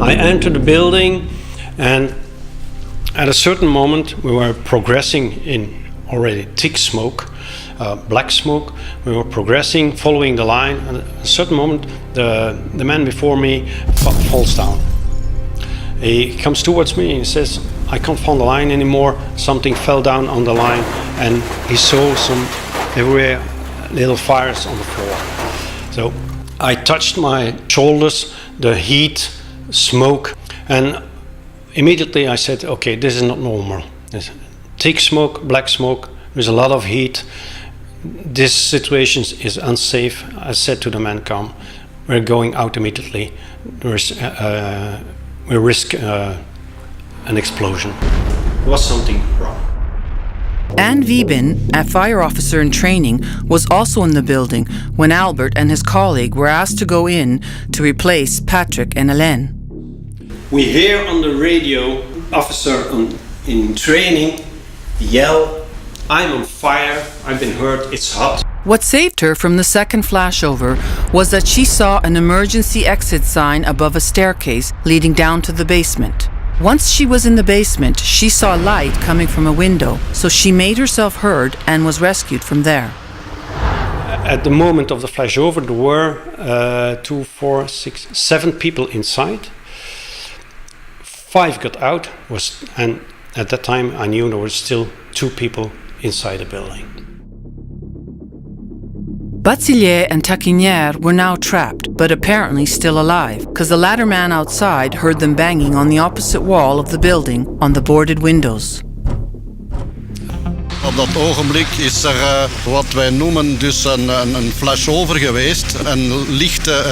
I entered the building, and at a certain moment we were progressing in already thick smoke, black smoke. We were progressing, following the line, and at a certain moment the man before me falls down. He comes towards me and he says, "I can't follow the line anymore. Something fell down on the line," and he saw there were little fires on the floor. So I touched my shoulders, the heat, smoke, and immediately I said, "Okay, this is not normal. There's thick smoke, black smoke, there's a lot of heat. This situation is unsafe." I said to the man, "Come, we're going out immediately. We risk an explosion." There was something wrong. Anne Wieben, a fire officer in training, was also in the building when Albert and his colleague were asked to go in to replace Patrick and Hélène. We hear on the radio, officer in training yell, "I'm on fire, I've been hurt, it's hot." What saved her from the second flashover was that she saw an emergency exit sign above a staircase leading down to the basement. Once she was in the basement, she saw light coming from a window, so she made herself heard and was rescued from there. At the moment of the flashover, there were 7 people inside. 5 got out, and at that time I knew there were still 2 people inside the building. Batzilier and Taquinière were now trapped, but apparently still alive, because the latter man outside heard them banging on the opposite wall of the building on the boarded windows. Op dat ogenblik is er wat wij noemen dus een flashover geweest, een lichte,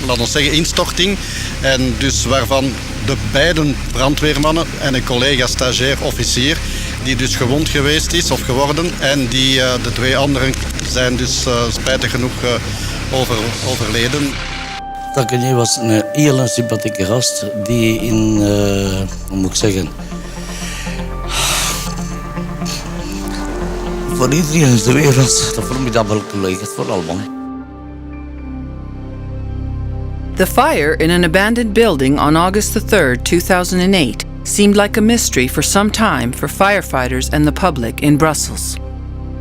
laten we zeggen, instorting. En dus waarvan de beide brandweermannen en een collega stagiair officier, die dus gewond geweest is of geworden, en de 2 anderen zijn dus spijtig genoeg overleden. Taquinier was een heel sympathieke gast die in, hoe moet ik zeggen, voor iedereen in de wereld een formidabele collega, voor allemaal. The fire in an abandoned building on August the 3rd, 2008 seemed like a mystery for some time for firefighters and the public in Brussels.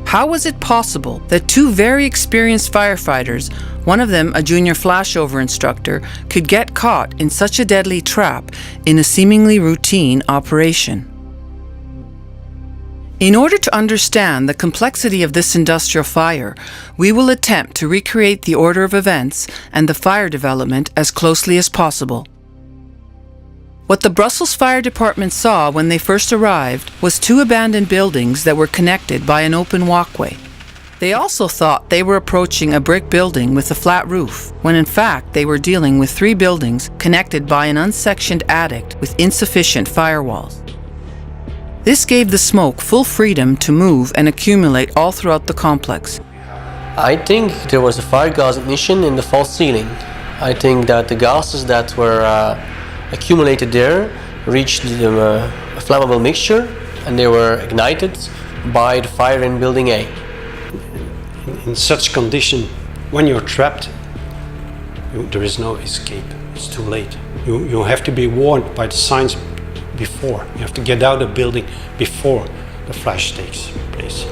How was it possible that 2 very experienced firefighters, one of them a junior flashover instructor, could get caught in such a deadly trap in a seemingly routine operation? In order to understand the complexity of this industrial fire, we will attempt to recreate the order of events and the fire development as closely as possible. What the Brussels Fire Department saw when they first arrived was 2 abandoned buildings that were connected by an open walkway. They also thought they were approaching a brick building with a flat roof, when in fact they were dealing with 3 buildings connected by an unsectioned attic with insufficient firewalls. This gave the smoke full freedom to move and accumulate all throughout the complex. I think there was a fire gas ignition in the false ceiling. I think that the gases that were accumulated there reached a flammable mixture, and they were ignited by the fire in building A. In such condition, when you're trapped, there is no escape. It's too late. You have to be warned by the signs before. You have to get out of the building before the flash takes place.